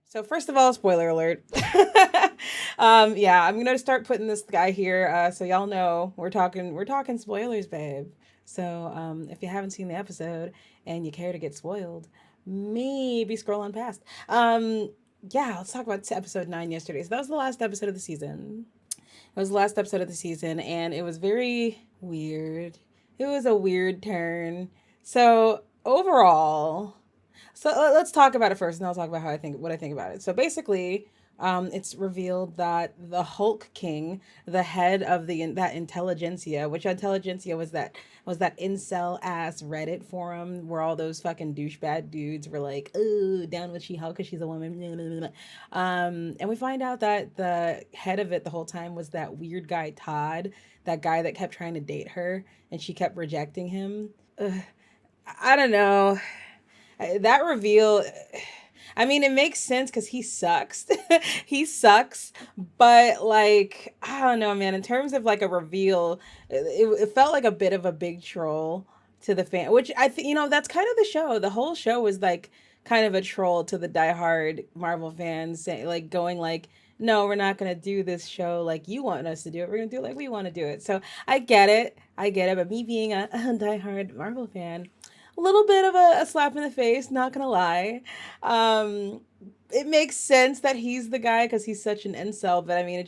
So first of all, spoiler alert. Yeah, I'm gonna start putting this guy here, so y'all know we're talking spoilers, babe. So if you haven't seen the episode and you care to get spoiled, maybe scroll on past. Yeah, let's talk about episode 9 yesterday. So that was the last episode of the season. It was the last episode of the season, and it was very weird. It was a weird turn. So overall, let's talk about it first, and I'll talk about what I think about it. So basically, it's revealed that the Hulk King, the head of that intelligentsia, which intelligentsia was that incel ass Reddit forum where all those fucking douchebag dudes were like, "Oh, down with She Hulk because she's a woman." And we find out that the head of it the whole time was that weird guy Todd, that guy that kept trying to date her, and she kept rejecting him. Ugh, I don't know. That reveal, I mean, it makes sense because he sucks. He sucks. But, like, I don't know, man. In terms of, like, a reveal, it felt like a bit of a big troll to the fan, which I think, that's kind of the show. The whole show was, like, kind of a troll to the diehard Marvel fans, like, going, like, no, we're not going to do this show like you want us to do it. We're going to do it like we want to do it. So I get it. I get it. But me being a diehard Marvel fan, a little bit of a slap in the face, not gonna lie. Um, it makes sense that he's the guy because he's such an incel, but I mean,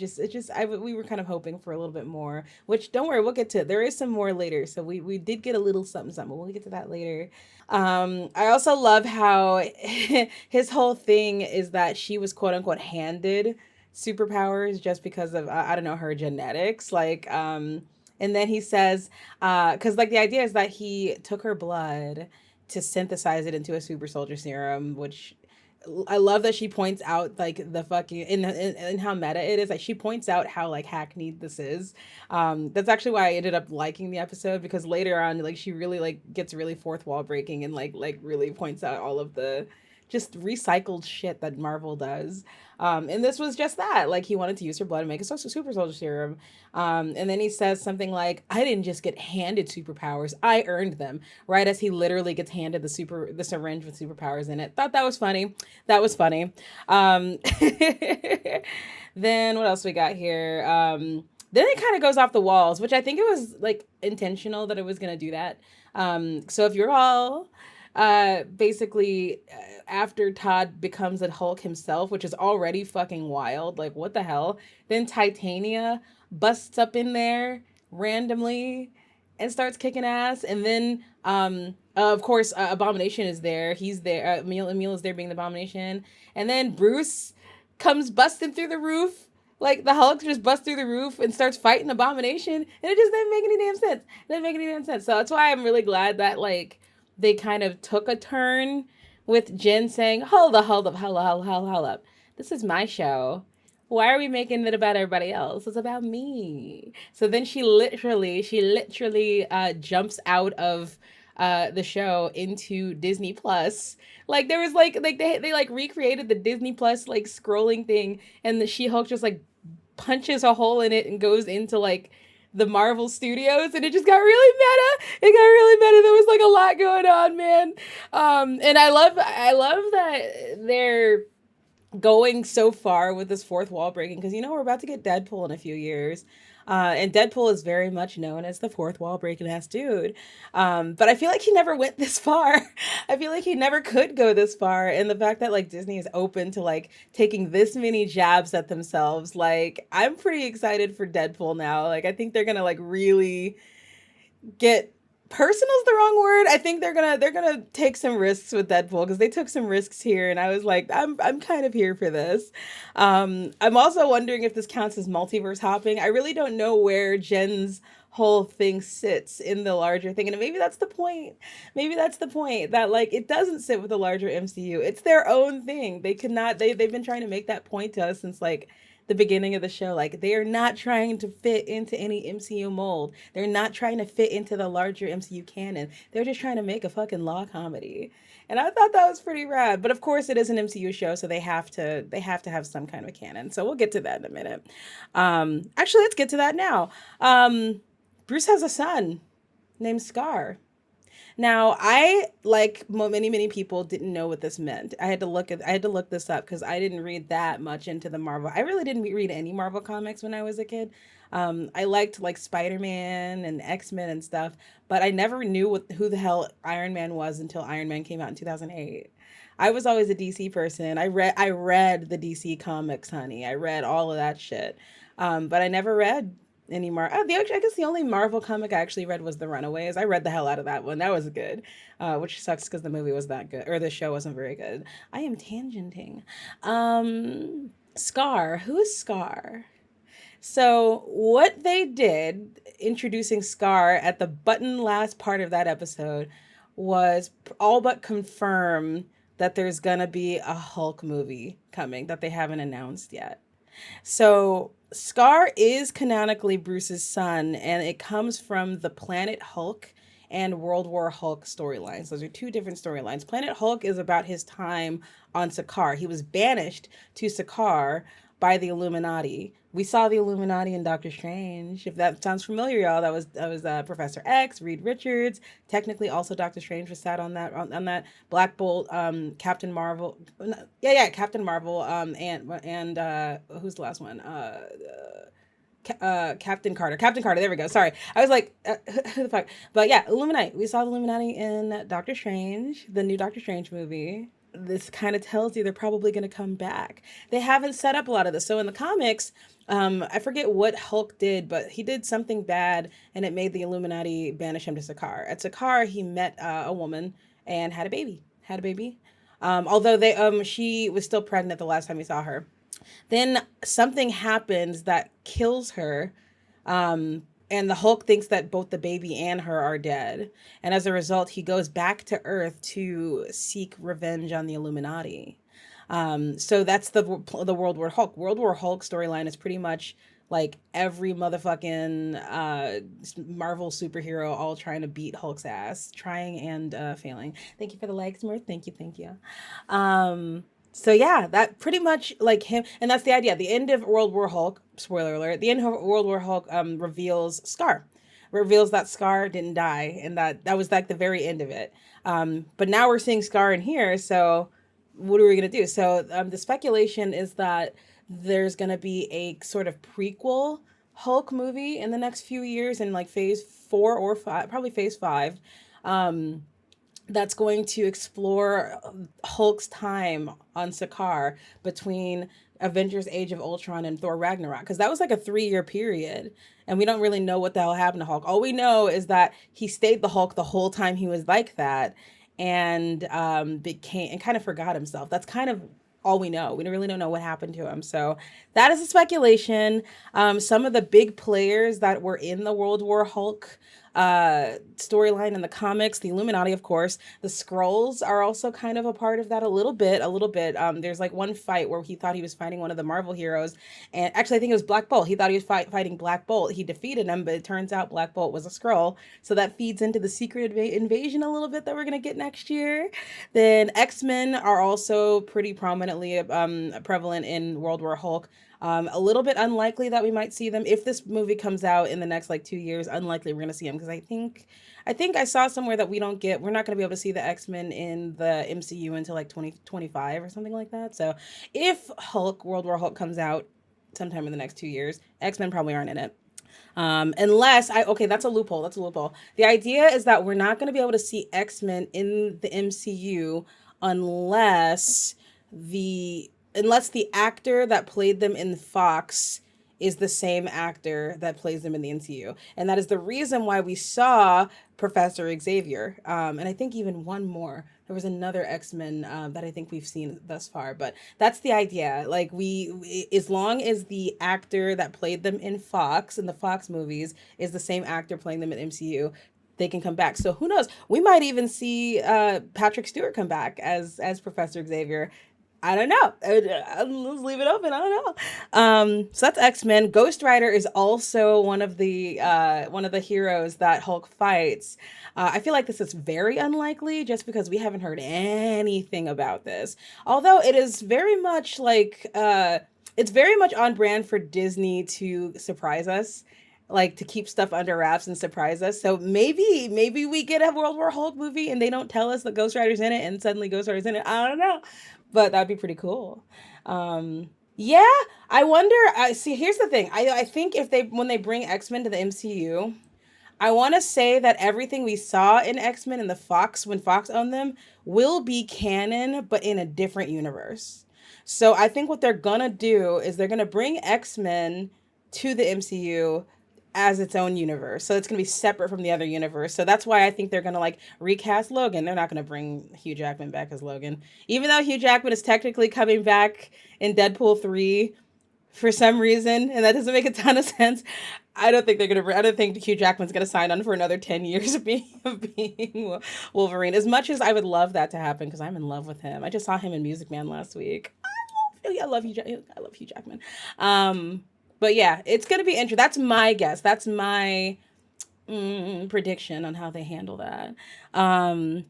we were kind of hoping for a little bit more. Which, don't worry, we'll get to it. There is some more later, so we did get a little something, something. But we'll get to that later. I also love how his whole thing is that she was quote unquote handed superpowers just because of I don't know, her genetics, and then he says, because like the idea is that he took her blood to synthesize it into a super soldier serum, which I love that she points out like the fucking in how meta it is. Like she points out how like hackneyed this is. That's actually why I ended up liking the episode because later on, like she really like gets really fourth wall breaking and like really points out all of the just recycled shit that Marvel does. And this was just that. Like he wanted to use her blood and make a super soldier serum. And then he says something like, "I didn't just get handed superpowers; I earned them." Right as he literally gets handed the syringe with superpowers in it. Thought that was funny. That was funny. Um, then what else we got here? Then it kind of goes off the walls, which I think it was like intentional that it was gonna do that. So if you're all basically after Todd becomes a Hulk himself, which is already fucking wild, like what the hell? Then Titania busts up in there randomly and starts kicking ass, and then of course Abomination is there. He's there. Emil is there being the Abomination, and then Bruce comes busting through the roof. Like the Hulk just busts through the roof and starts fighting Abomination, and it just didn't make any damn sense. It didn't make any damn sense. So that's why I'm really glad that like they kind of took a turn with Jen saying, hold up. This is my show. Why are we making it about everybody else? It's about me." So then she literally jumps out of the show into Disney Plus. Like there was like they like recreated the Disney Plus like scrolling thing, and the She Hulk just like punches a hole in it and goes into like the Marvel Studios, and it just got really meta. It got really meta. There was like a lot going on, man. And I love that they're going so far with this fourth wall breaking because we're about to get Deadpool in a few years. And Deadpool is very much known as the fourth wall breaking ass dude. But I feel like he never went this far. I feel like he never could go this far. And the fact that like Disney is open to like taking this many jabs at themselves, like I'm pretty excited for Deadpool now. Like I think they're gonna like really get personal's the wrong word. I think they're gonna take some risks with Deadpool because they took some risks here, and I was like, I'm kind of here for this. I'm also wondering if this counts as multiverse hopping. I really don't know where Jen's whole thing sits in the larger thing, and maybe that's the point. Maybe that's the point that like it doesn't sit with the larger MCU. It's their own thing. They could not. They've been trying to make that point to us since like the beginning of the show. Like they are not trying to fit into any MCU mold. They're not trying to fit into the larger MCU canon. They're just trying to make a fucking law comedy. And I thought that was pretty rad. But of course it is an MCU show, so they have to have some kind of canon. So we'll get to that in a minute. Actually let's get to that now. Bruce has a son named Scar. Now, I like many people didn't know what this meant. I had to look this up because I didn't read that much into the Marvel. I really didn't read any Marvel comics when I was a kid. I liked like Spider-Man and X-Men and stuff, but I never knew who the hell Iron Man was until Iron Man came out in 2008. I was always a DC person. I read the DC comics, honey. I read all of that shit. But I never read any Mar. Oh, I guess the only Marvel comic I actually read was The Runaways. I read the hell out of that one. That was good, which sucks because the movie was that good or the show wasn't very good. I am tangenting. Scar. Who is Scar? So what they did introducing Scar at the button last part of that episode was all but confirm that there's gonna be a Hulk movie coming that they haven't announced yet. So Scar is canonically Bruce's son, and it comes from the Planet Hulk and World War Hulk storylines. Those are two different storylines. Planet Hulk is about his time on Sakaar. He was banished to Sakaar by the Illuminati. We saw the Illuminati in Doctor Strange. If that sounds familiar, y'all, that was Professor X, Reed Richards. Technically, also Doctor Strange was sat on that Black Bolt, Captain Marvel. Captain Marvel. And who's the last one? Captain Carter. Captain Carter. There we go. Sorry, I was like, who the fuck? But yeah, Illuminati. We saw the Illuminati in Doctor Strange, the new Doctor Strange movie. This kind of tells you they're probably going to come back. They haven't set up a lot of this. So in the comics, I forget what Hulk did, but he did something bad, and it made the Illuminati banish him to Sakaar. At Sakaar, he met a woman and had a baby. Had a baby. Although she was still pregnant the last time we saw her. Then something happens that kills her. And the Hulk thinks that both the baby and her are dead. And as a result, he goes back to Earth to seek revenge on the Illuminati. So that's the World War Hulk. World War Hulk storyline is pretty much like every motherfucking Marvel superhero all trying to beat Hulk's ass, trying and failing. Thank you for the likes, Smurf. Thank you, thank you. So yeah, that pretty much like him, and that's the idea. The end of World War Hulk, spoiler alert, the end of World War Hulk reveals Scar. Reveals that Scar didn't die, and that was like the very end of it. But now we're seeing Scar in here, so what are we gonna do? So the speculation is that there's gonna be a sort of prequel Hulk movie in the next few years in like phase 4 or 5, probably phase 5. That's going to explore Hulk's time on Sakaar between Avengers Age of Ultron and Thor Ragnarok. Because that was like a 3-year period. And we don't really know what the hell happened to Hulk. All we know is that he stayed the Hulk the whole time he was like that. And became and kind of forgot himself. That's kind of all we know. We really don't know what happened to him. So that is a speculation. Some of the big players that were in the World War Hulk storyline in the comics, the Illuminati, of course, the Skrulls are also kind of a part of that a little bit. There's like one fight where he thought he was fighting one of the Marvel heroes, and actually I think it was Black Bolt. He thought he was fighting Black Bolt. He defeated him, but it turns out Black Bolt was a Skrull. So that feeds into the secret invasion a little bit that we're gonna get next year. Then X-Men are also pretty prominently prevalent in World War Hulk. A little bit unlikely that we might see them if this movie comes out in the next like 2 years. Unlikely we're gonna see them because I think I saw somewhere that we're not gonna be able to see the X-Men in the MCU until like 2025 or something like that. So if World War Hulk comes out sometime in the next 2 years, X-Men probably aren't in it. That's a loophole. That's a loophole. The idea is that we're not going to be able to see X-Men in the MCU unless the actor that played them in Fox is the same actor that plays them in the MCU. And that is the reason why we saw Professor Xavier. And I think even one more. There was another X-Men that I think we've seen thus far. But that's the idea. Like as long as the actor that played them in the Fox movies, is the same actor playing them in MCU, they can come back. So who knows? We might even see Patrick Stewart come back as Professor Xavier. I don't know. Let's leave it open. I don't know. So that's X-Men. Ghost Rider is also one of the heroes that Hulk fights. I feel like this is very unlikely just because we haven't heard anything about this. Although it is very much like it's very much on brand for Disney to surprise us like to keep stuff under wraps and surprise us. So maybe we get a World War Hulk movie and they don't tell us that Ghost Rider's in it and suddenly Ghost Rider's in it. I don't know, but that'd be pretty cool. Yeah, I wonder. I see. Here's the thing. I think if they when they bring X Men to the MCU, I want to say that everything we saw in X Men and the Fox when Fox owned them will be canon, but in a different universe. So I think what they're gonna do is they're gonna bring X Men to the MCU as its own universe. So it's gonna be separate from the other universe. So that's why I think they're gonna like recast Logan. They're not gonna bring Hugh Jackman back as Logan, even though Hugh Jackman is technically coming back in Deadpool 3 for some reason, and that doesn't make a ton of sense. I don't think they're gonna. I don't think Hugh Jackman's gonna sign on for another 10 years of being Wolverine. As much as I would love that to happen, because I'm in love with him. I just saw him in Music Man last week. I love Hugh. I love Hugh Jackman. But yeah, it's gonna be interesting. That's my guess. That's my prediction on how they handle that. Um,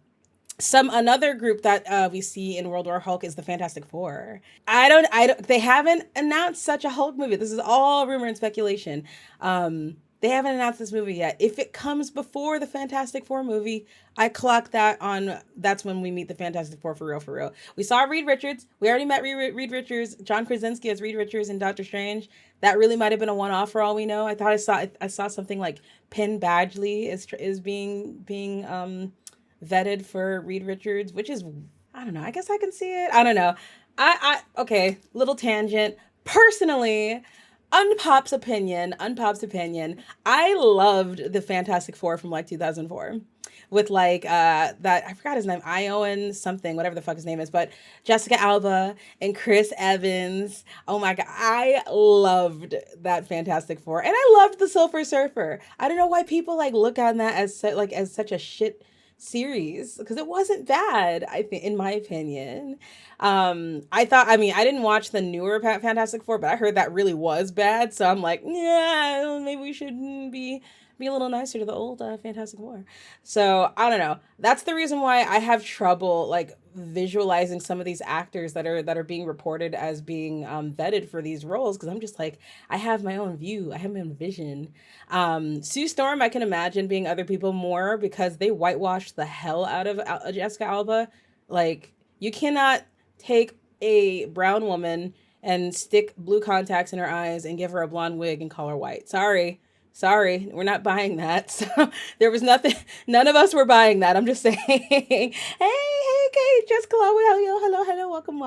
some another group that we see in World War Hulk is the Fantastic Four. I don't they haven't announced such a Hulk movie. This is all rumor and speculation. They haven't announced this movie yet. If it comes before the Fantastic Four movie, I clock that on. That's when we meet the Fantastic Four for real, for real. We saw Reed Richards. We already met Reed Richards. John Krasinski as Reed Richards in Doctor Strange. That really might have been a one-off for all we know. I thought I saw something like Penn Badgley is being vetted for Reed Richards, which is, I don't know. I guess I can see it. I don't know. Okay, little tangent. Personally, unpops opinion. I loved the Fantastic Four from like 2004 with like that, I forgot his name, Ioan something, whatever the fuck his name is, but Jessica Alba and Chris Evans. Oh my god, I loved that Fantastic Four, and I loved the Silver Surfer. I don't know why people like look on that as like as such a shit series, because it wasn't bad, I think, in my opinion. I mean, I didn't watch the newer Fantastic Four, but I heard that really was bad, so I'm like, yeah, maybe we should be a little nicer to the old Fantastic Four. So I don't know. That's the reason why I have trouble like visualizing some of these actors that are being reported as being vetted for these roles, because I'm just like, I have my own view, I have my own vision. Sue Storm, I can imagine being other people more, because they whitewashed the hell out of Jessica Alba. Like, you cannot take a brown woman and stick blue contacts in her eyes and give her a blonde wig and call her white. Sorry, we're not buying that. So there was nothing, none of us were buying that. I'm just saying, hey, Kate, just Chloe, hello, welcome.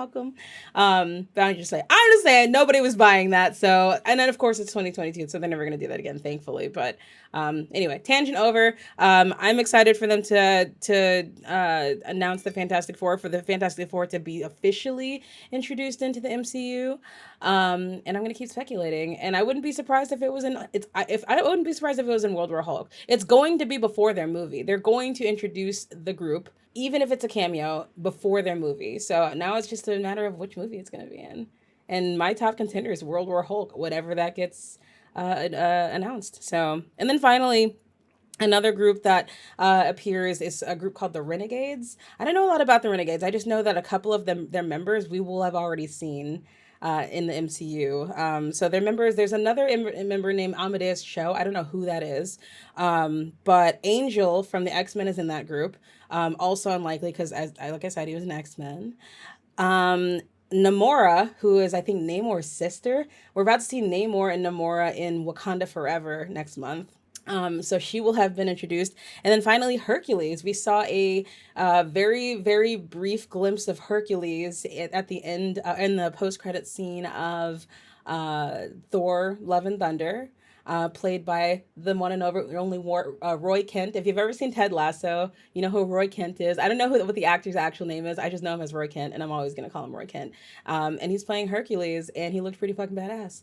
But I'm just saying, nobody was buying that. So, and then of course it's 2022, so they're never gonna do that again, thankfully. But anyway, tangent over. I'm excited for them to announce the Fantastic Four, for the Fantastic Four to be officially introduced into the MCU. And I'm gonna keep speculating, and I wouldn't be surprised if it was in I wouldn't be surprised if it was in World War Hulk. It's going to be before their movie. They're going to introduce the group, even if it's a cameo, before their movie. So now it's just a matter of which movie it's gonna be in. And my top contender is World War Hulk, whatever that gets announced. So, and then finally, another group that appears is a group called the Renegades. I don't know a lot about the Renegades. I just know that a couple of their members, we will have already seen in the MCU. So their members, there's another member named Amadeus Cho. I don't know who that is. But Angel from the X-Men is in that group. Also unlikely, because like I said, he was an X-Men. Namora, who is, I think, Namor's sister. We're about to see Namor and Namora in Wakanda Forever next month. So she will have been introduced. And then finally, Hercules. We saw a very, very brief glimpse of Hercules at the end, in the post-credit scene of Thor, Love and Thunder. Played by the one and only Roy Kent. If you've ever seen Ted Lasso, you know who Roy Kent is. I don't know what the actor's actual name is. I just know him as Roy Kent, and I'm always going to call him Roy Kent. And he's playing Hercules, and he looked pretty fucking badass.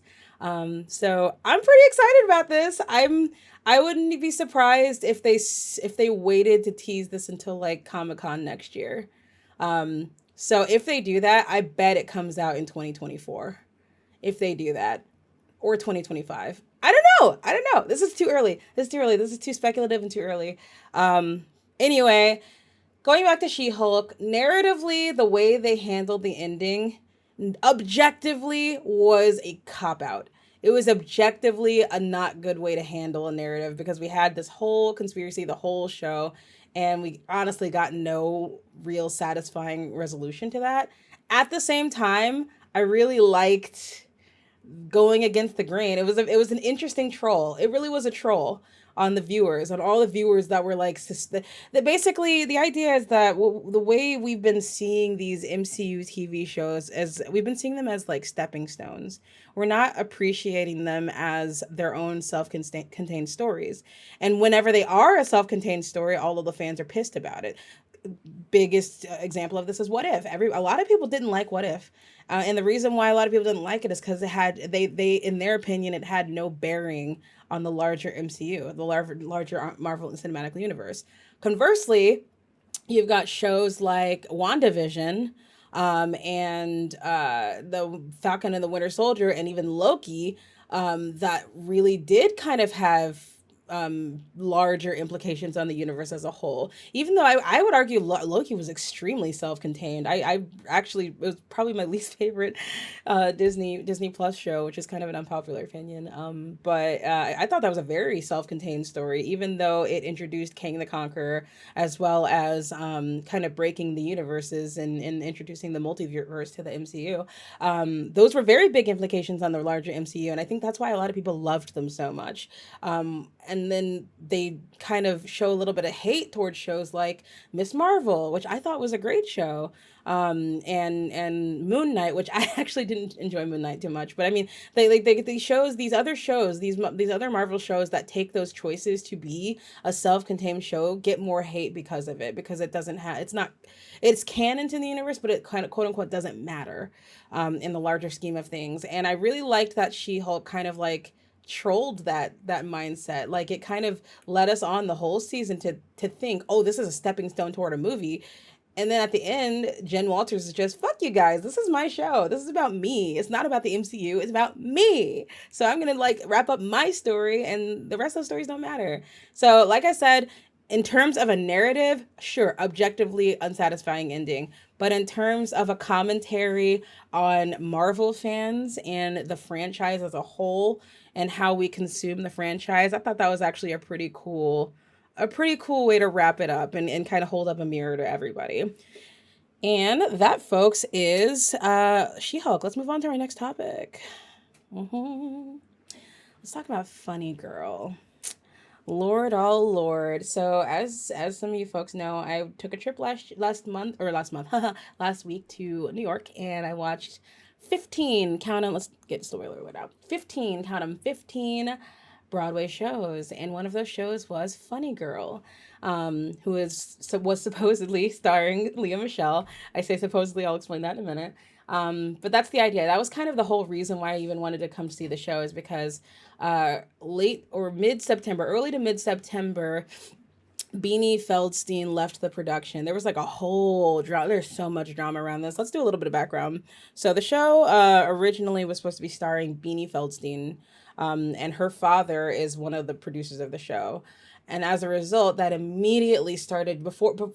So I'm pretty excited about this. I wouldn't be surprised if they waited to tease this until like Comic-Con next year. So if they do that, I bet it comes out in 2024. If they do that, or 2025. I don't know. This is too early. This is too speculative and too early. Anyway, going back to She-Hulk, narratively, the way they handled the ending, objectively, was a cop-out. it was objectively a not good way to handle a narrative because we had this whole conspiracy the whole show, and we honestly got no real satisfying resolution to that. At the same time, I really liked going against the grain. It was an interesting troll. It really was a troll on the viewers, on all the viewers that were like that. Basically, the idea is that the way we've been seeing these MCU TV shows, as we've been seeing them as like stepping stones. We're not appreciating them as their own self-contained stories. And whenever they are a self-contained story, all of the fans are pissed about it. Biggest example of this is What If. A lot of people didn't like What If, and the reason why a lot of people didn't like it is because they in their opinion it had no bearing on the larger MCU, the larger Marvel Cinematic Universe. Conversely, you've got shows like WandaVision, and the Falcon and the Winter Soldier, and even Loki, that really did kind of have larger implications on the universe as a whole. Even though I would argue Loki was extremely self-contained. I actually, it was probably my least favorite Disney Plus show, which is kind of an unpopular opinion. But I thought that was a very self-contained story, even though it introduced Kang the Conqueror, as well as kind of breaking the universes and introducing the multiverse to the MCU. Those were very big implications on the larger MCU, and I think that's why a lot of people loved them so much. And then they kind of show a little bit of hate towards shows like Miss Marvel, which I thought was a great show, and Moon Knight, which I actually didn't enjoy Moon Knight too much. But I mean, these other shows, these other Marvel shows that take those choices to be a self-contained show get more hate because of it, because it doesn't have, it's canon to the universe, but it kind of quote unquote doesn't matter in the larger scheme of things. And I really liked that She-Hulk kind of like trolled that mindset. Like, it kind of led us on the whole season to think, oh, this is a stepping stone toward a movie. And then at the end, Jen Walters is just, fuck you guys, this is my show, this is about me, it's not about the MCU, it's about me. So I'm gonna like wrap up my story, and the rest of the stories don't matter. So like I said, in terms of a narrative, sure, objectively unsatisfying ending. But in terms of a commentary on Marvel fans and the franchise as a whole and how we consume the franchise, I thought that was actually a pretty cool way to wrap it up and kind of hold up a mirror to everybody. And that, folks, is She-Hulk. Let's move on to our next topic. Let's talk about Funny Girl. Lord, oh Lord. So as some of you folks know, I took a trip last week to New York, and I watched 15, count them, let's get spoiler alert out. 15, count them, 15 Broadway shows, and one of those shows was Funny Girl, was supposedly starring Leah Michelle. I say supposedly, I'll explain that in a minute. But that's the idea. That was kind of the whole reason why I even wanted to come see the show, is because late or mid-September, early to mid-September, Beanie Feldstein left the production. There was like a whole drama. There's so much drama around this. Let's do a little bit of background. So the show originally was supposed to be starring Beanie Feldstein, and her father is one of the producers of the show. And as a result, that immediately started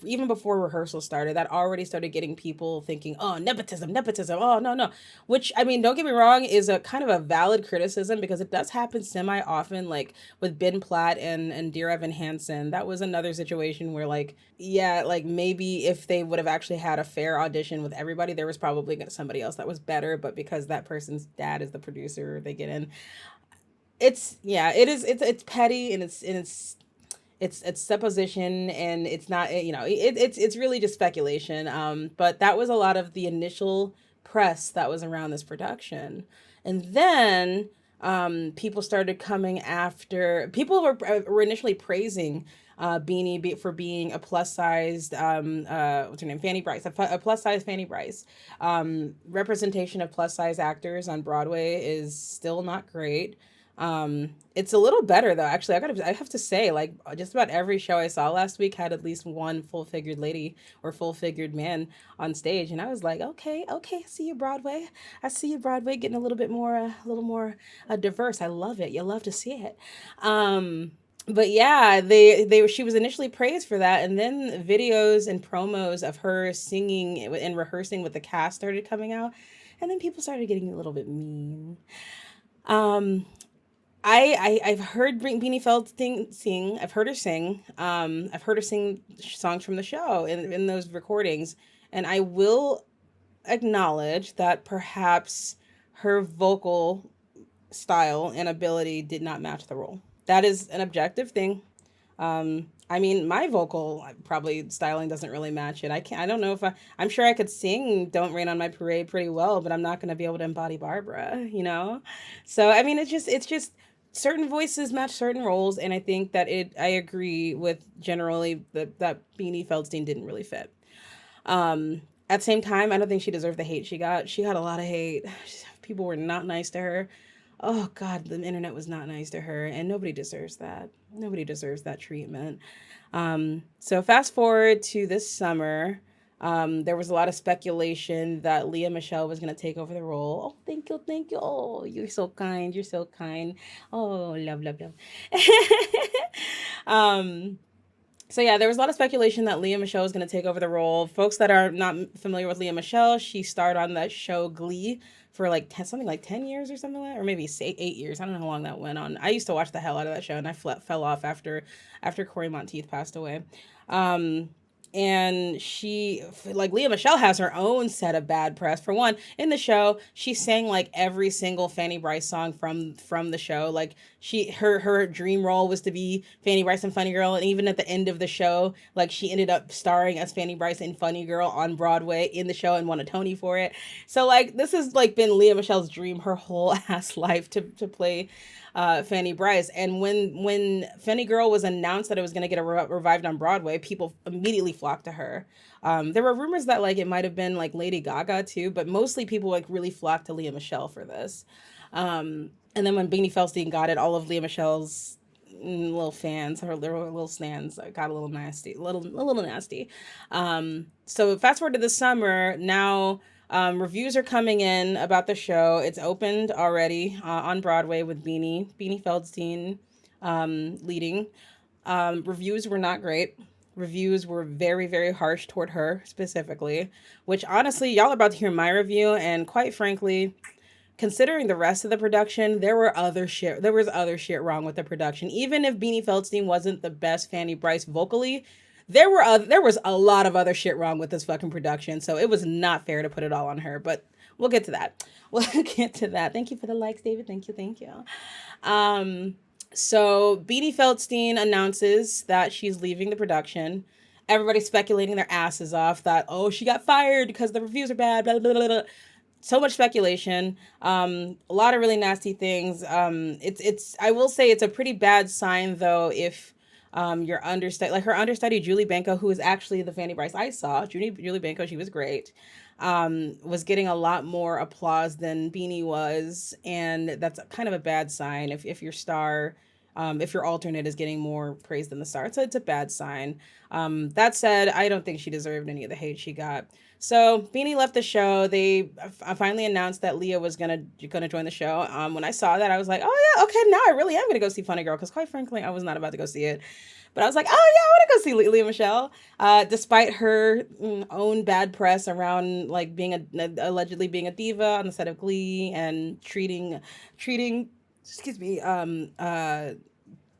even before rehearsal started, that already started getting people thinking, oh, nepotism, oh, no, no. Which, I mean, don't get me wrong, is a kind of a valid criticism, because it does happen semi-often, like with Ben Platt and Dear Evan Hansen. That was another situation where, like, yeah, like maybe if they would have actually had a fair audition with everybody, there was probably somebody else that was better, but because that person's dad is the producer, they get in. It's petty, and it's supposition, and it's not, it's really just speculation. But that was a lot of the initial press that was around this production. And then people started coming after. People were initially praising Beanie for being a plus-sized, what's her name, Fanny Brice, a plus-sized Fanny Brice. Representation of plus-size actors on Broadway is still not great. It's a little better though, actually. I have to say, like, just about every show I saw last week had at least one full-figured lady or full-figured man on stage, and I was like, okay, I see you, Broadway. I see you, Broadway, getting a little more diverse. I love it. You love to see it. But yeah, she was initially praised for that, and then videos and promos of her singing and rehearsing with the cast started coming out, and then people started getting a little bit mean. Um, I've heard Beanie Feldstein sing. I've heard her sing. I've heard her sing songs from the show in those recordings, and I will acknowledge that perhaps her vocal style and ability did not match the role. That is an objective thing. I mean, my vocal probably styling doesn't really match it. I can't. I don't know if I'm sure I could sing "Don't Rain on My Parade" pretty well, but I'm not going to be able to embody Barbara. You know, so I mean, it's just certain voices match certain roles, and I think that it. I agree with generally that Beanie Feldstein didn't really fit. At the same time, I don't think she deserved the hate she got. She got a lot of hate. People were not nice to her. Oh God, the internet was not nice to her, and nobody deserves that. Nobody deserves that treatment. So fast forward to this summer. There was a lot of speculation that Leah Michelle was going to take over the role. Oh, thank you, thank you. Oh, you're so kind. You're so kind. Oh, love, love, love. um, so yeah, there was a lot of speculation that Leah Michelle was going to take over the role. Folks that are not familiar with Leah Michelle, she starred on that show Glee for like something like 10 years or something like that, or maybe say 8 years. I don't know how long that went on. I used to watch the hell out of that show, and I fell off after Corey Monteith passed away. Um, and she like Leah Michelle has her own set of bad press. For one, in the show, she sang like every single Fanny Bryce song from the show. Like her dream role was to be Fanny Bryce and Funny Girl, and even at the end of the show, like she ended up starring as Fanny Bryce in Funny Girl on Broadway in the show and won a Tony for it. So like this has like been Leah Michelle's dream her whole ass life to play Fanny Bryce. And when Fanny Girl was announced that it was going to get revived on Broadway, people immediately flocked to her. There were rumors that like it might have been like Lady Gaga too, but mostly people like really flocked to Leah Michelle for this. And then when Beanie Feldstein got it, all of Leah Michelle's little fans, her little stands got a little nasty, a little nasty. So fast forward to the summer now. Reviews are coming in about the show. It's opened already on Broadway with Beanie Feldstein leading. Reviews were not great. Reviews were very, very harsh toward her specifically, which honestly, y'all are about to hear my review, and quite frankly, considering the rest of the production, there was other shit wrong with the production. Even if Beanie Feldstein wasn't the best Fanny Bryce vocally, there was a lot of other shit wrong with this fucking production. So it was not fair to put it all on her, but we'll get to that. We'll get to that. Thank you for the likes, David. Thank you, thank you. Um so Beanie Feldstein announces that she's leaving the production. Everybody's speculating their asses off that, oh, she got fired because the reviews are bad, blah, blah, blah, blah. So much speculation, a lot of really nasty things. It's I will say it's a pretty bad sign though if your understudy, like her understudy Julie Benko, who is actually the Fanny Bryce I saw. Julie Benko, she was great. Was getting a lot more applause than Beanie was, and that's kind of a bad sign if your star. If your alternate is getting more praise than the star, so it's a bad sign. That said, I don't think she deserved any of the hate she got. So Beanie left the show. They finally announced that Leah was gonna join the show. When I saw that, I was like, oh yeah, okay, now I really am gonna go see Funny Girl, because quite frankly, I was not about to go see it. But I was like, oh yeah, I want to go see Leah Michelle. Despite her own bad press around like being allegedly being a diva on the set of Glee and treating excuse me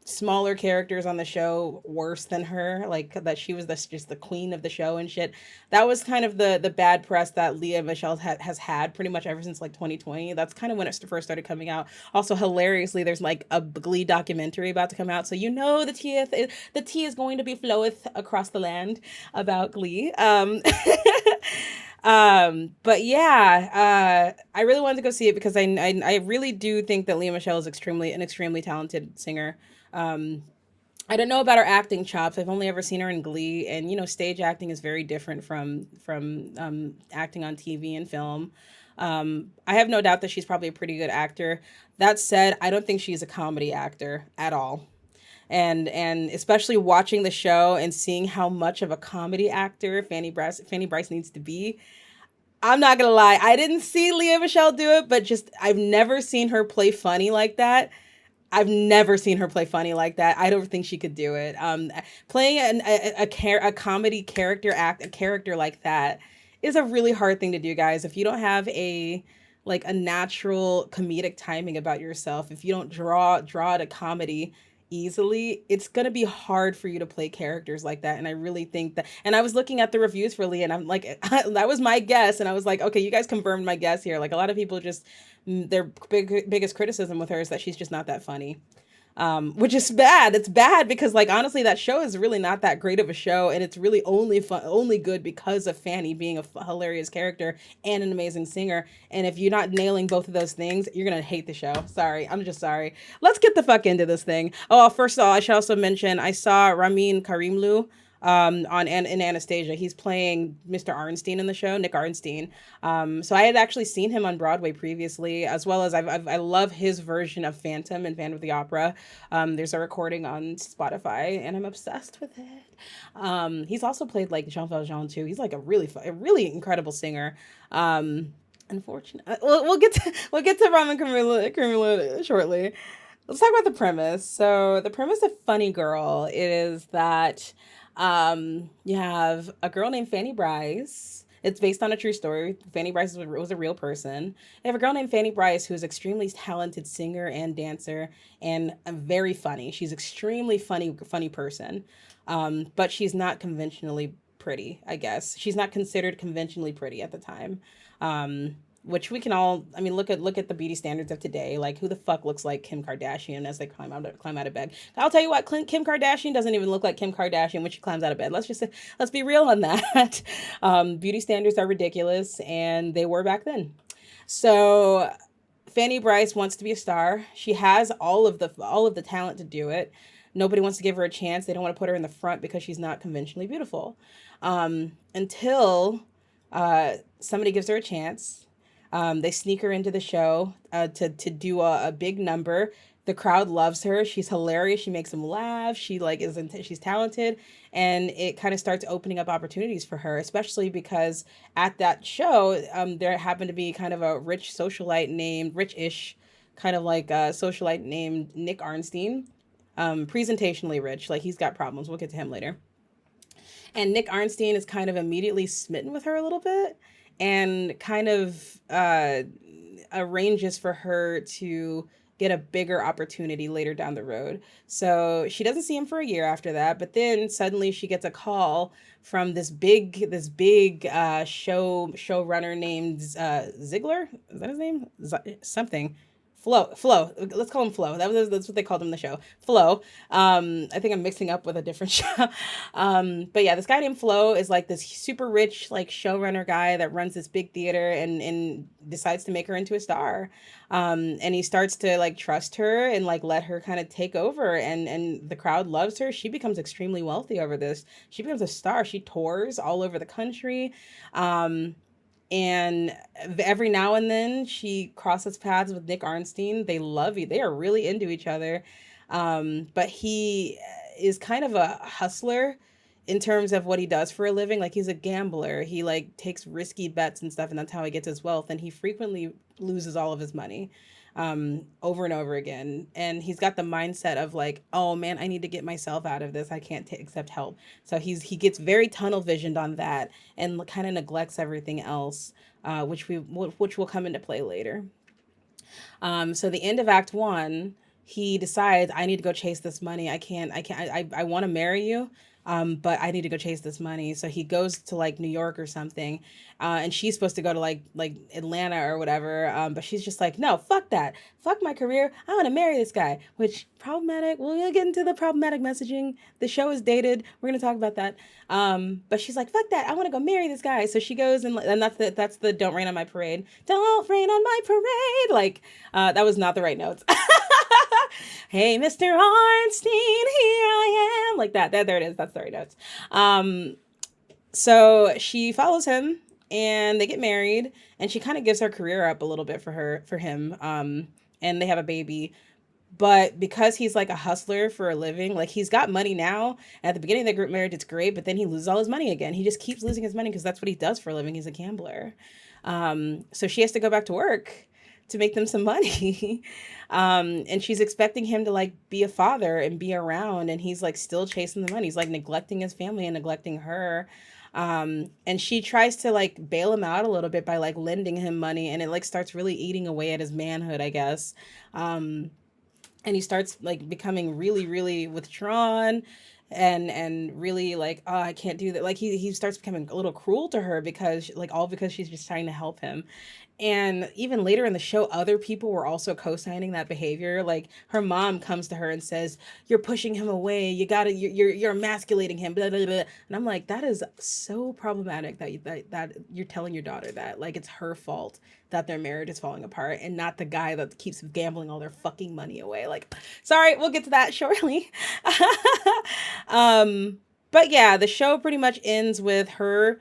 smaller characters on the show worse than her, like that she was just the queen of the show and shit. That was kind of the bad press that Leah Michelle has had pretty much ever since like 2020. That's kind of when it first started coming out. Also, hilariously, there's like a Glee documentary about to come out, so you know the tea is going to be floweth across the land about Glee. But yeah, I really wanted to go see it because I really do think that Leah Michelle is an extremely talented singer. Um, I don't know about her acting chops. I've only ever seen her in Glee, and you know, stage acting is very different from acting on TV and film. I have no doubt that she's probably a pretty good actor. That said, I don't think she's a comedy actor at all. And especially watching the show and seeing how much of a comedy actor Fanny Bryce needs to be. I'm not gonna lie, I didn't see Leah Michelle do it, but just I've never seen her play funny like that. I've never seen her play funny like that. I don't think she could do it. Playing a comedy character, act a character like that is a really hard thing to do, guys. If you don't have like a natural comedic timing about yourself, if you don't draw to comedy easily, it's going to be hard for you to play characters like that. And I really think that, and I was looking at the reviews for Leah, and I'm like, that was my guess, and I was like, okay, you guys confirmed my guess here. Like, a lot of people just, their biggest criticism with her is that she's just not that funny, which is bad. It's bad because, like, honestly, that show is really not that great of a show, and it's really only fun, only good because of Fanny being a hilarious character and an amazing singer. And if you're not nailing both of those things, you're gonna hate the show. Sorry, I'm just sorry. Let's get the fuck into this thing. Oh, first of all, I should also mention I saw Ramin Karimlu in Anastasia. He's playing Mr. Arnstein in the show, Nick Arnstein. So I had actually seen him on Broadway previously, as well as I love his version of Phantom in Phantom of the Opera. There's a recording on Spotify, and I'm obsessed with it. He's also played like Jean Valjean too. He's like a really incredible singer. Unfortunately, we'll get to Ramen Kumula shortly. Let's talk about the premise. So the premise of Funny Girl is that you have a girl named Fanny Bryce. It's based on a true story. Fanny Bryce was a real person. You have a girl named Fanny Bryce who's an extremely talented singer and dancer and very funny. She's extremely funny person. But she's not conventionally pretty, I guess. She's not considered conventionally pretty at the time. Which we can all, I mean, look at the beauty standards of today. Like, who the fuck looks like Kim Kardashian as they climb out of bed? I'll tell you what, Kim Kardashian doesn't even look like Kim Kardashian when she climbs out of bed. Let's be real on that. Beauty standards are ridiculous, and they were back then. So Fanny Bryce wants to be a star. She has all of the talent to do it. Nobody wants to give her a chance. They don't want to put her in the front because she's not conventionally beautiful. Until somebody gives her a chance. They sneak her into the show to do a big number. The crowd loves her. She's hilarious. She makes them laugh. She's talented, and it kind of starts opening up opportunities for her, especially because at that show, there happened to be kind of a rich-ish kind of like a socialite named Nick Arnstein. Presentationally rich, like he's got problems. We'll get to him later. And Nick Arnstein is kind of immediately smitten with her a little bit, and kind of arranges for her to get a bigger opportunity later down the road. So she doesn't see him for a year after that, but then suddenly she gets a call from this big showrunner named Ziegler. Is that his name? Something. Flo. Let's call him Flo. That's what they called him in the show. Flo. I think I'm mixing up with a different show. But yeah, this guy named Flo is like this super rich, like showrunner guy that runs this big theater and decides to make her into a star. And he starts to like trust her and like let her kind of take over, and the crowd loves her. She becomes extremely wealthy over this. She becomes a star. She tours all over the country. And every now and then she crosses paths with Nick Arnstein. They love you. They are really into each other. But he is kind of a hustler in terms of what he does for a living. Like, he's a gambler. He like takes risky bets and stuff, and that's how he gets his wealth. And he frequently loses all of his money over and over again. And he's got the mindset of like, oh man, I need to get myself out of this. I can't accept help. So he gets very tunnel visioned on that and kind of neglects everything else, which will come into play later. So the end of Act 1, he decides, I need to go chase this money. I want to marry you. But I need to go chase this money. So he goes to like New York or something, and she's supposed to go to like Atlanta or whatever. But she's just like, no, fuck that, fuck my career. I want to marry this guy. Which, problematic. We'll get into the problematic messaging. The show is dated. We're gonna talk about that. But she's like, fuck that. I want to go marry this guy. So she goes and that's the don't rain on my parade. Don't rain on my parade. Like, that was not the right notes. Hey, Mr. Arnstein, here I am. Like that. There it is. That's the right notes. So she follows him and they get married, and she kind of gives her career up a little bit for him. And they have a baby. But because he's like a hustler for a living, like he's got money now. At the beginning of the marriage, it's great, but then he loses all his money again. He just keeps losing his money because that's what he does for a living. He's a gambler. So she has to go back to work to make them some money. And she's expecting him to like be a father and be around, and he's like still chasing the money. He's like neglecting his family and neglecting her. And she tries to like bail him out a little bit by like lending him money, and it like starts really eating away at his manhood, I guess. Um, and he starts like becoming really really withdrawn, and really like, oh, I can't do that. Like he starts becoming a little cruel to her, because like all because she's just trying to help him. And even later in the show, other people were also co-signing that behavior. Like her mom comes to her and says, "You're pushing him away. You gotta, you're emasculating him." Blah, blah, blah. And I'm like, that is so problematic that that you're telling your daughter that. Like it's her fault that their marriage is falling apart, and not the guy that keeps gambling all their fucking money away. Like, sorry, we'll get to that shortly. um, but yeah, the show pretty much ends with her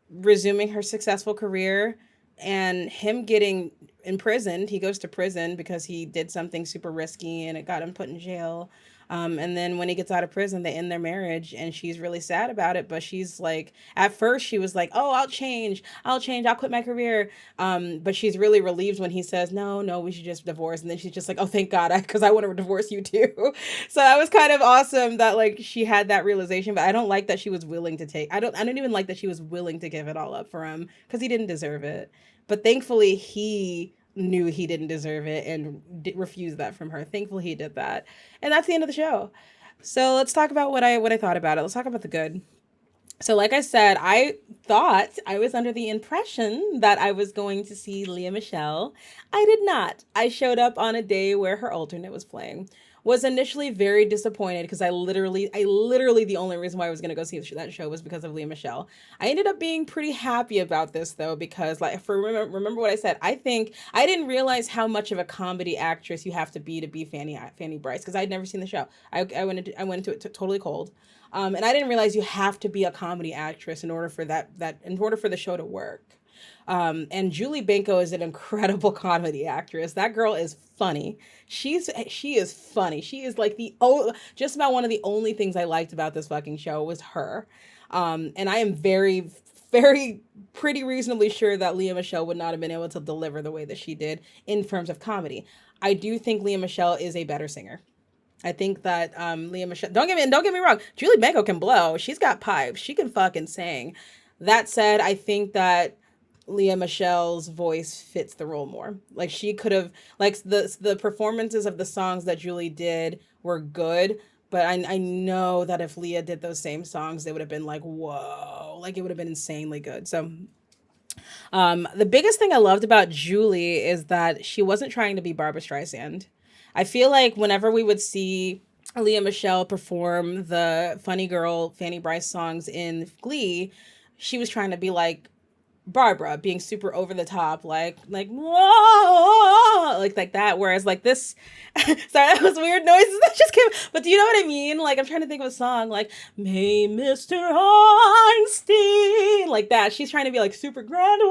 resuming her successful career and him getting imprisoned. He goes to prison because he did something super risky and it got him put in jail. And then when he gets out of prison, they end their marriage, and she's really sad about it. But she's like, at first she was like, "Oh, I'll change, I'll quit my career." But she's really relieved when he says, "No, no, we should just divorce." And then she's just like, "Oh, thank God, because I want to divorce you too." So that was kind of awesome that like she had that realization. But I don't like that she was willing to take. I don't even like that she was willing to give it all up for him, because he didn't deserve it. But thankfully, he knew he didn't deserve it and refused that from her. Thankfully, he did that, and that's the end of the show. So let's talk about what I thought about it. Let's talk about the good. So, like I said, I thought I was under the impression that I was going to see Leah Michelle. I did not. I showed up on a day where her alternate was playing. Was initially very disappointed because I literally, the only reason why I was gonna go see that show was because of Leah Michelle. I ended up being pretty happy about this though, because like, for remember what I said. I think I didn't realize how much of a comedy actress you have to be Fanny Bryce, because I'd never seen the show. I went into it totally cold. And I didn't realize you have to be a comedy actress in order for in order for the show to work. And Julie Benko is an incredible comedy actress. That girl is funny. She is funny. She is like just about one of the only things I liked about this fucking show was her. And I am very, very pretty reasonably sure that Leah Michelle would not have been able to deliver the way that she did in terms of comedy. I do think Leah Michelle is a better singer. I think that Leah Michelle. Don't get me wrong. Julie Benko can blow. She's got pipes. She can fucking sing. That said, I think that Leah Michelle's voice fits the role more. Like she could have, like the performances of the songs that Julie did were good, but I know that if Leah did those same songs, they would have been like, whoa, like it would have been insanely good. So the biggest thing I loved about Julie is that she wasn't trying to be Barbara Streisand. I feel like whenever we would see Leah Michelle perform the Funny Girl Fanny Bryce songs in Glee, she was trying to be like Barbara, being super over the top, like whoa, like that. Whereas like this, sorry, that was weird noises that just came. But do you know what I mean? Like I'm trying to think of a song like "Hey, Mr. Einstein," like that. She's trying to be like super grand.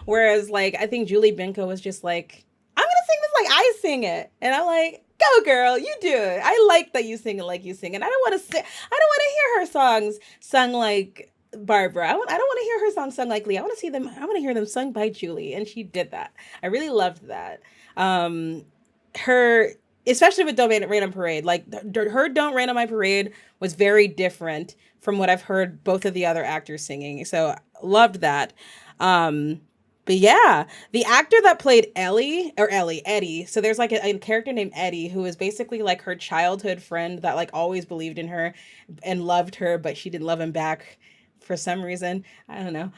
Whereas like I think Julie Benko was just like, "I'm gonna sing this like I sing it," and I'm like, "Go girl, you do it. I like that you sing it like you sing it. I don't want to sing. I don't want to hear her songs sung like Barbara. I don't want to hear her song sung like Lee. I want to see them. I want to hear them sung by Julie," and she did that. I really loved that. Her, especially with "Don't Rain on Parade," like her "Don't Rain on My Parade" was very different from what I've heard both of the other actors singing. So loved that. But yeah, the actor that played Eddie. So there's like a character named Eddie who is basically like her childhood friend that like always believed in her and loved her, but she didn't love him back for some reason. I don't know.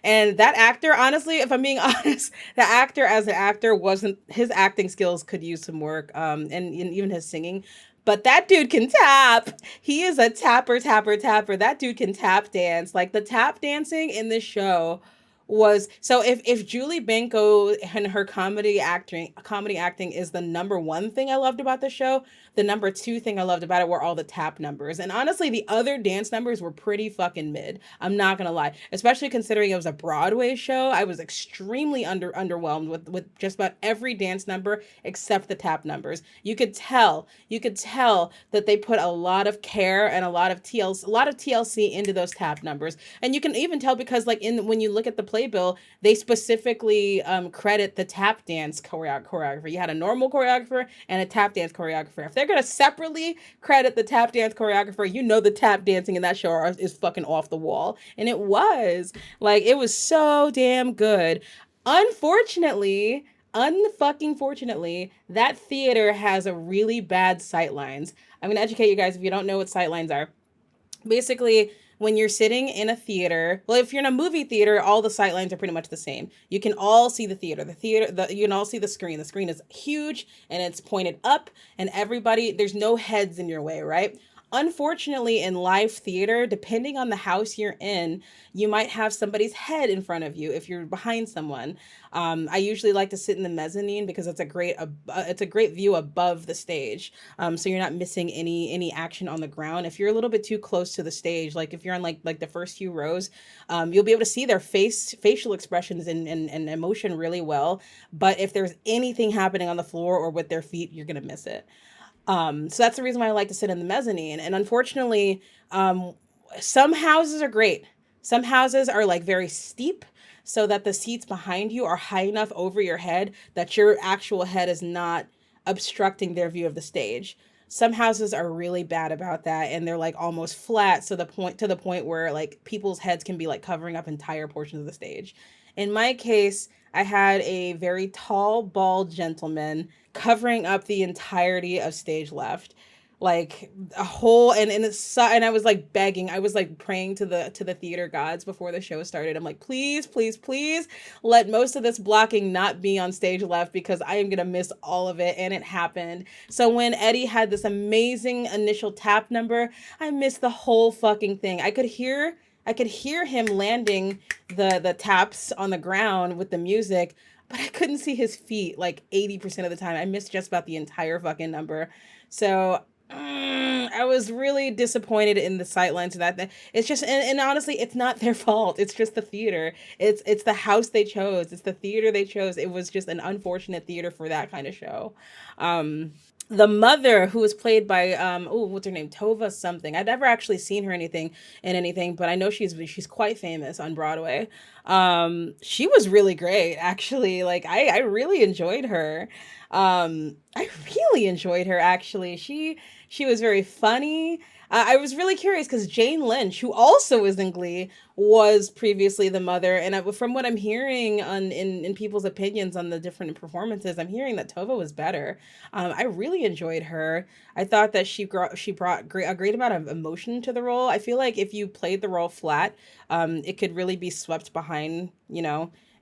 And that actor, honestly, if I'm being honest, the actor as an actor wasn't, his acting skills could use some work. And even his singing. But that dude can tap. He is a tapper. That dude can tap dance. Like the tap dancing in this show was so if Julie Benko and her comedy acting is the number one thing I loved about the show, the number two thing I loved about it were all the tap numbers. And honestly, the other dance numbers were pretty fucking mid. I'm not gonna lie. Especially considering it was a Broadway show. I was extremely underwhelmed with just about every dance number except the tap numbers. You could tell that they put a lot of care and a lot of TLC into those tap numbers. And you can even tell because like when you look at the playbill, they specifically credit the tap dance choreographer. You had a normal choreographer and a tap dance choreographer. If they're gonna separately credit the tap dance choreographer, you know the tap dancing in that show is fucking off the wall, and it was like it was so damn good. Unfortunately, unfucking fortunately, that theater has a really bad sightlines. I'm gonna educate you guys if you don't know what sightlines are. Basically, when you're sitting in a theater, well, if you're in a movie theater, all the sight lines are pretty much the same. You can all see the theater. You can all see the screen. The screen is huge and it's pointed up, and everybody, there's no heads in your way, right? Unfortunately, in live theater, depending on the house you're in, you might have somebody's head in front of you if you're behind someone. I usually like to sit in the mezzanine because it's a great view above the stage, so you're not missing any action on the ground. If you're a little bit too close to the stage, like if you're on like the first few rows, you'll be able to see their facial expressions and emotion really well. But if there's anything happening on the floor or with their feet, you're gonna miss it. So that's the reason why I like to sit in the mezzanine. And unfortunately, some houses are great. Some houses are like very steep, so that the seats behind you are high enough over your head that your actual head is not obstructing their view of the stage. Some houses are really bad about that, and they're like almost flat, so the point where like people's heads can be like covering up entire portions of the stage. In my case, I had a very tall, bald gentleman covering up the entirety of stage left, like a whole, and I was like begging, I was like praying to the theater gods before the show started. I'm like, please, please, please let most of this blocking not be on stage left, because I am gonna miss all of it. And it happened. So when Eddie had this amazing initial tap number, I missed the whole fucking thing. I could hear him landing the taps on the ground with the music, but I couldn't see his feet like 80% of the time. I missed just about the entire fucking number. So I was really disappointed in the sightlines of that. It's just, and honestly, it's not their fault. It's just the theater. It's the house they chose. It's the theater they chose. It was just an unfortunate theater for that kind of show. The mother, who was played by what's her name, Tova something. I've never actually seen her anything, but I know she's quite famous on Broadway. She was really great, actually. Like I really enjoyed her. I really enjoyed her, actually. She was very funny. I was really curious because Jane Lynch, who also was in Glee, was previously the mother. And from what I'm hearing in people's opinions on the different performances, I'm hearing that Tova was better. I really enjoyed her. I thought that she brought a great amount of emotion to the role. I feel like if you played the role flat, it could really be swept behind.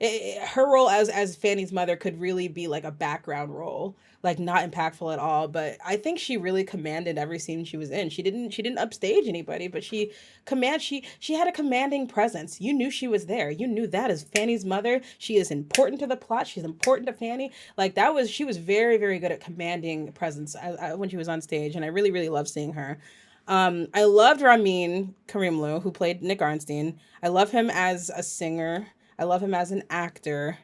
Her role as Fanny's mother could really be like a background role, like not impactful at all. But I think she really commanded every scene she was in. She didn't upstage anybody, but she had a commanding presence. You knew she was there. You knew that as Fanny's mother, she is important to the plot. She's important to Fanny. Like she was very, very good at commanding presence when she was on stage, and I really, really loved seeing her. I loved Ramin Karimloo, who played Nick Arnstein. I love him as a singer. I love him as an actor.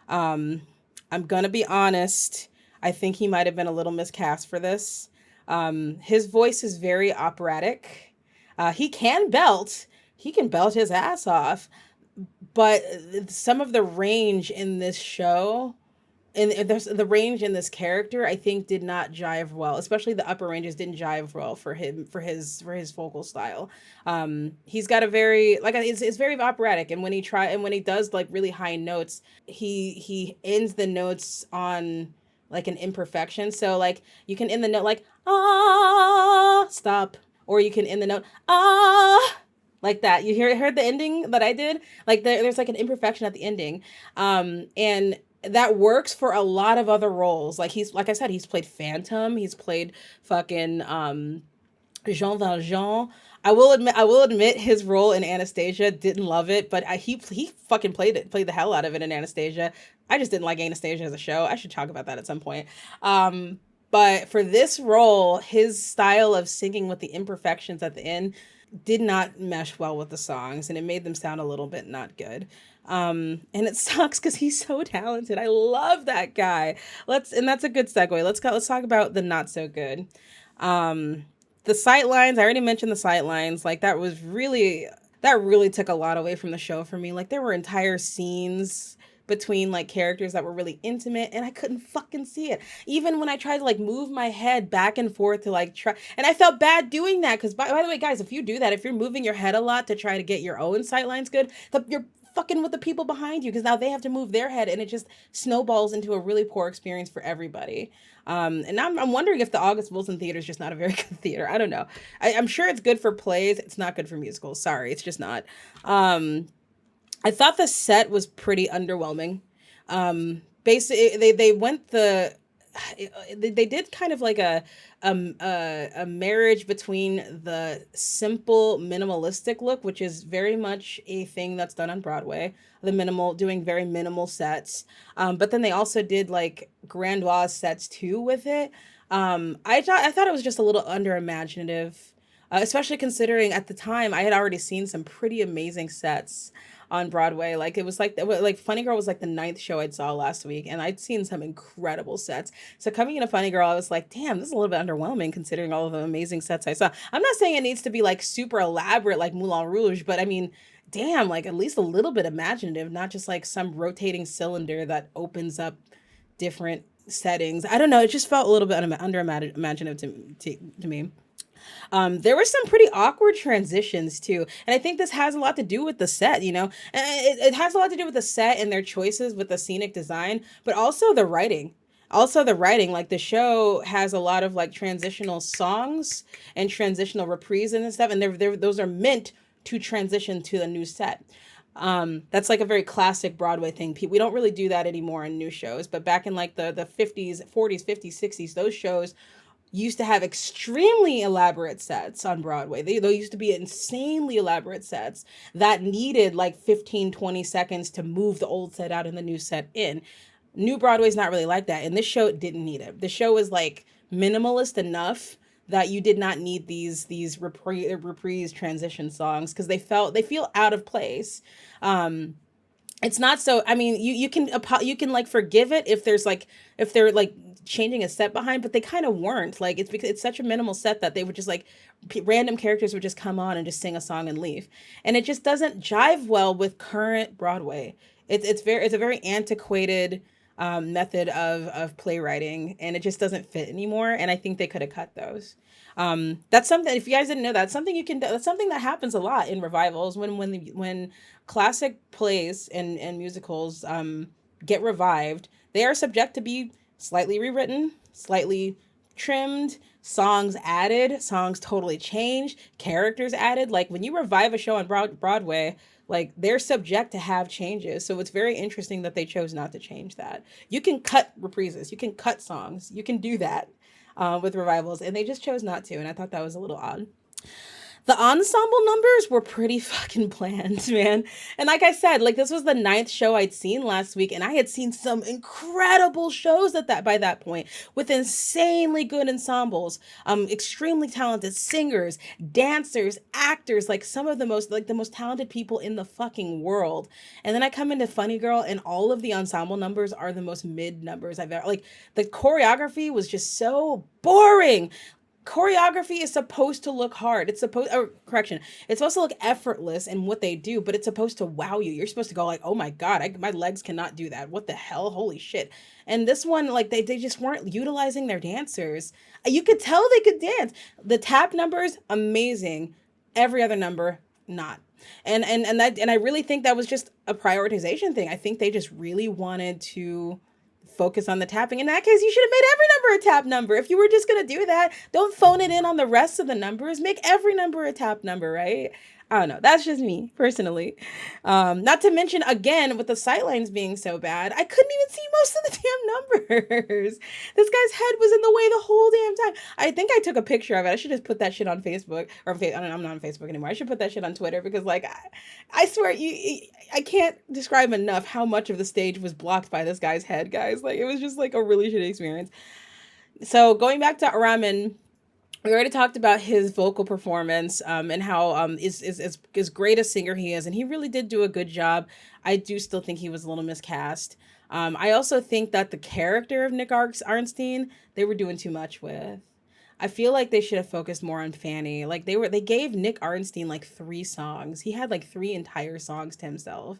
Um, I'm gonna be honest. I think he might have been a little miscast for this. His voice is very operatic. He can belt. He can belt his ass off. But some of the range in this show, and there's the range in this character, I think did not jive well. Especially the upper ranges didn't jive well for him, for his vocal style. He's got a very like it's very operatic, and when he does like really high notes, he ends the notes on like an imperfection. So like you can end the note like ah stop, or you can end the note ah like that. You heard the ending that I did? Like there's like an imperfection at the ending. And that works for a lot of other roles. Like I said, he's played Phantom, he's played fucking Jean Valjean. I will admit his role in Anastasia, didn't love it, but he fucking played the hell out of it in Anastasia. I just didn't like Anastasia as a show. I should talk about that at some point. But for this role, his style of singing with the imperfections at the end did not mesh well with the songs, and it made them sound a little bit not good. And it sucks because he's so talented. I love that guy. And that's a good segue. Let's talk about the not so good. The sight lines, I already mentioned the sight lines. Like that was really That really took a lot away from the show for me. Like there were entire scenes between like characters that were really intimate and I couldn't fucking see it. Even when I tried to like move my head back and forth to like try, and I felt bad doing that because by the way guys, if you do that, if you're moving your head a lot to try to get your own sight lines good, you're fucking with the people behind you because now they have to move their head and it just snowballs into a really poor experience for everybody. And I'm wondering if the August Wilson Theater is just not a very good theater. I don't know. I'm sure it's good for plays. It's not good for musicals. Sorry, it's just not. Um, I thought the set was pretty underwhelming. Basically, they went the they did kind of like a marriage between the simple minimalistic look, which is very much a thing that's done on Broadway. The minimal, doing very minimal sets, but then they also did like grandiose sets too with it. I thought it was just a little under imaginative, especially considering at the time I had already seen some pretty amazing sets on Broadway. Like it was like Funny Girl was like the ninth show I saw last week, and I'd seen some incredible sets. So coming into Funny Girl, I was like, damn, this is a little bit underwhelming considering all of the amazing sets I saw. I'm not saying it needs to be like super elaborate like Moulin Rouge, but I mean, damn, like at least a little bit imaginative, not just like some rotating cylinder that opens up different settings. I don't know. It just felt a little bit under imaginative to me. There were some pretty awkward transitions too, and I think this has a lot to do with the set. It has a lot to do with the set and their choices with the scenic design, but also the writing. Also, the writing, like the show has a lot of like transitional songs and transitional reprises and stuff, and those are meant to transition to the new set. That's like a very classic Broadway thing. We don't really do that anymore in new shows, but back in like the 50s, 40s, 50s, 60s, those shows used to have extremely elaborate sets on Broadway. They used to be insanely elaborate sets that needed like 15, 20 seconds to move the old set out and the new set in. New Broadway's not really like that. And this show didn't need it. The show was like minimalist enough that you did not need these reprise transition songs because they feel out of place. Um, it's not so. I mean, you can like forgive it if they're like changing a set behind, but they kind of weren't. Like it's because it's such a minimal set that they would just like random characters would just come on and just sing a song and leave, and it just doesn't jive well with current Broadway. It's a very antiquated method of playwriting, and it just doesn't fit anymore. And I think they could have cut those. That's something. If you guys didn't know, that's something you can. That's something that happens a lot in revivals when classic plays and musicals get revived. They are subject to be slightly rewritten, slightly trimmed, songs added, songs totally changed, characters added. Like when you revive a show on Broadway, like they're subject to have changes. So it's very interesting that they chose not to change that. You can cut reprises, you can cut songs, you can do that with revivals, and they just chose not to. And I thought that was a little odd. The ensemble numbers were pretty fucking bland, man. And like I said, like this was the ninth show I'd seen last week, and I had seen some incredible shows at that by that point with insanely good ensembles, extremely talented singers, dancers, actors, like some of the most talented people in the fucking world. And then I come into Funny Girl, and all of the ensemble numbers are the most mid numbers I've ever like. The choreography was just so boring. Choreography is supposed to look hard. It's supposed, or correction, it's supposed to look effortless in what they do, but it's supposed to wow you. You're supposed to go like, oh my God, my legs cannot do that. What the hell? Holy shit. And this one, like they just weren't utilizing their dancers. You could tell they could dance. The tap numbers, amazing. Every other number, not. And I really think that was just a prioritization thing. I think they just really wanted to focus on the tapping. In that case, you should have made every number a tap number. If you were just going to do that, don't phone it in on the rest of the numbers. Make every number a tap number, right? I don't know. That's just me personally. Not to mention, again, with the sightlines being so bad, I couldn't even see most of the damn numbers. This guy's head was in the way the whole damn time. I think I took a picture of it. I should just put that shit on Facebook. I'm not on Facebook anymore. I should put that shit on Twitter because, like, I swear, I can't describe enough how much of the stage was blocked by this guy's head, guys. Like, it was just, like, a really shitty experience. So, going back to Ramen, we already talked about his vocal performance and how is great a singer he is, and he really did do a good job. I do still think he was a little miscast. I also think that the character of Nick Arnstein they were doing too much with. I feel like they should have focused more on Fanny. Like they gave Nick Arnstein like 3 songs. He had like 3 entire songs to himself.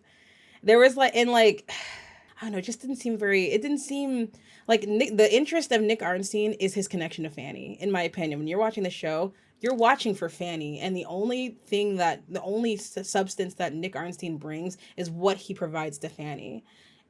There was like and like I don't know, it just didn't seem very it didn't seem like the interest of Nick Arnstein is his connection to Fanny, in my opinion. When you're watching the show, you're watching for Fanny, and the only substance that Nick Arnstein brings is what he provides to Fanny.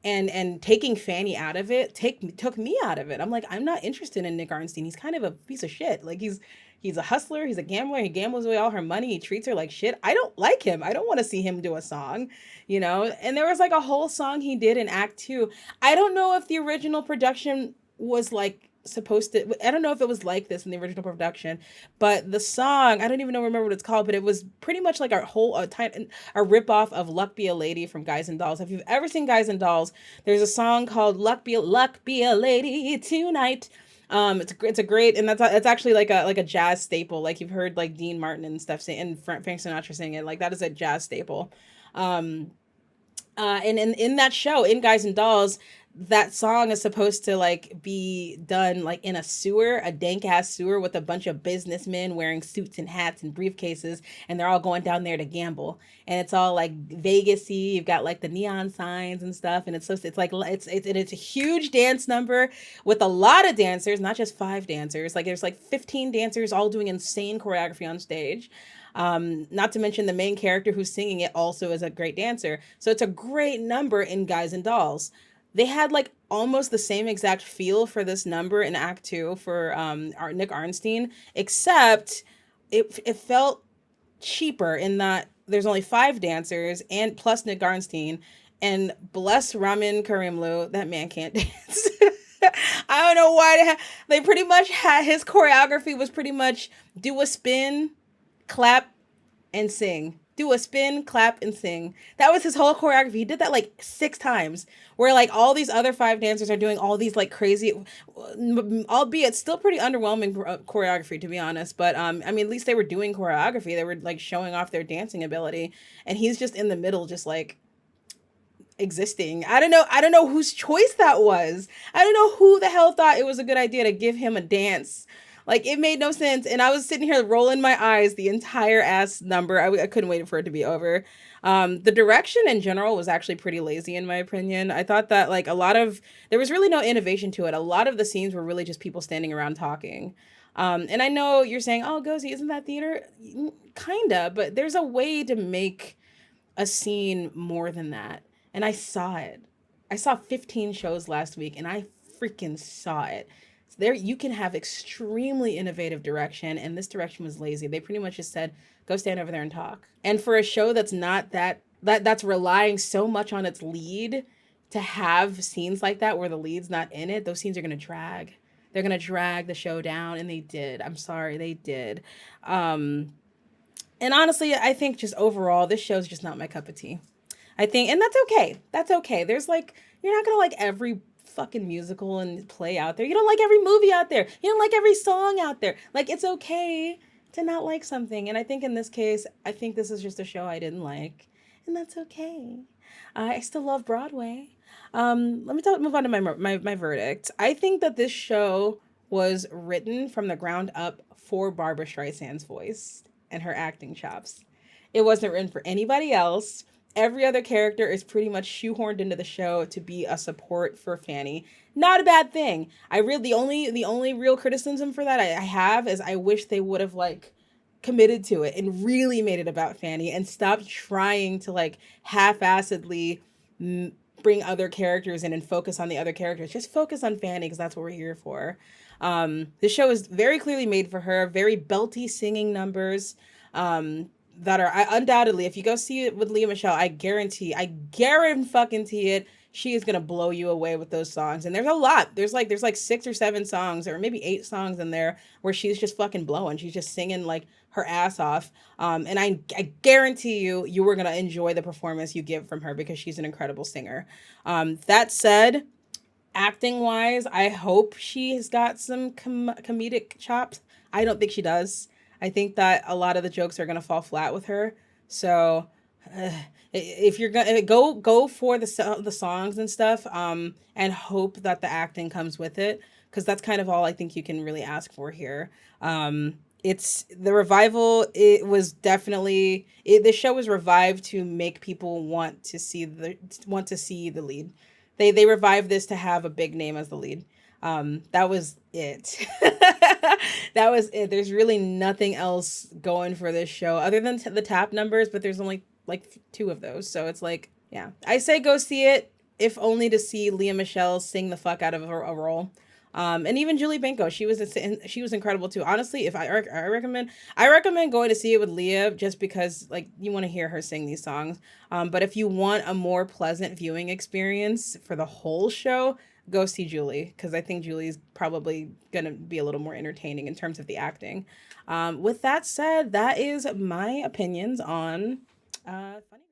And taking Fanny out of it took me out of it. I'm like, I'm not interested in Nick Arnstein. He's kind of a piece of shit. Like he's a hustler, he's a gambler, he gambles away all her money, he treats her like shit. I don't like him. I don't want to see him do a song, you know? And there was like a whole song he did in Act 2. I don't know if the original production was like supposed to I don't know if it was like this in the original production, but the song, I don't even know remember what it's called, but it was pretty much like a rip off of Luck Be a Lady from Guys and Dolls. If you've ever seen Guys and Dolls, there's a song called Luck Be a Lady Tonight. It's a great, and it's actually like a jazz staple. Like you've heard like Dean Martin and stuff sing, and Frank Sinatra sing it. Like that is a jazz staple. Um, and in that show, in Guys and Dolls, that song is supposed to like be done like in a sewer, a dank ass sewer with a bunch of businessmen wearing suits and hats and briefcases, and they're all going down there to gamble. And it's all like Vegasy. You've got like the neon signs and stuff, and it's like it's a huge dance number with a lot of dancers, not just 5 dancers. Like there's like 15 dancers all doing insane choreography on stage. Not to mention the main character who's singing it also is a great dancer. So it's a great number in Guys and Dolls. They had like almost the same exact feel for this number in Act 2 for Nick Arnstein, except it felt cheaper in that there's only 5 dancers and plus Nick Arnstein, and bless Ramin Karimlu, that man can't dance. I don't know why they pretty much had his choreography was pretty much do a spin, clap, and sing. Do a spin, clap, and sing. That was his whole choreography. He did that like 6 times. Where like all these other 5 dancers are doing all these like crazy, albeit still pretty underwhelming choreography, to be honest. But I mean, at least they were doing choreography. They were like showing off their dancing ability, and he's just in the middle, just like existing. I don't know. I don't know whose choice that was. I don't know who the hell thought it was a good idea to give him a dance. Like it made no sense. And I was sitting here rolling my eyes the entire ass number. I couldn't wait for it to be over. The direction in general was actually pretty lazy in my opinion. I thought that like there was really no innovation to it. A lot of the scenes were really just people standing around talking. And I know you're saying, oh, Gozi, isn't that theater? Kinda, but there's a way to make a scene more than that. And I saw it. I saw 15 shows last week and I freaking saw it. So there you can have extremely innovative direction, and this direction was lazy. They pretty much just said, go stand over there and talk. And for a show that's not that's relying so much on its lead, to have scenes like that where the lead's not in it, those scenes are gonna drag. They're gonna drag the show down, and they did. I'm sorry, they did. And honestly, I think just overall, this show's just not my cup of tea. I think, and that's okay. That's okay. There's like, you're not gonna like every fucking musical and play out there. You don't like every movie out there. You don't like every song out there. Like, it's okay to not like something. And I think in this case, I think this is just a show I didn't like, and that's okay. I still love Broadway. Let me move on to my verdict. I think that this show was written from the ground up for Barbara Streisand's voice and her acting chops. It wasn't written for anybody else. Every other character is pretty much shoehorned into the show to be a support for Fanny. Not a bad thing. The only real criticism for that I have is I wish they would have like committed to it and really made it about Fanny and stopped trying to like half-assedly bring other characters in and focus on the other characters. Just focus on Fanny because that's what we're here for. This show is very clearly made for her. Very belty singing numbers. That are undoubtedly, if you go see it with Leah Michelle, I guarantee it, she is gonna blow you away with those songs. And there's a lot. There's like 6 or 7 songs, or maybe 8 songs in there where she's just fucking blowing. She's just singing like her ass off. And I guarantee you were gonna enjoy the performance you give from her because she's an incredible singer. That said, acting wise, I hope she has got some comedic chops. I don't think she does. I think that a lot of the jokes are going to fall flat with her. So If you're gonna go for the songs and stuff, and hope that the acting comes with it, because that's kind of all I think you can really ask for here. It's the revival. It was definitely the show was revived to make people want to see the lead. They revived this to have a big name as the lead. That was it. That was it. There's really nothing else going for this show other than the tap numbers, but there's only like two of those. So it's like, yeah, I say go see it, if only to see Leah Michelle sing the fuck out of a role. And even Julie Benko, she was incredible too. Honestly, if I recommend going to see it with Leah just because like you want to hear her sing these songs. But if you want a more pleasant viewing experience for the whole show, go see Julie, because I think Julie's probably gonna be a little more entertaining in terms of the acting. With that said, that is my opinions on funny.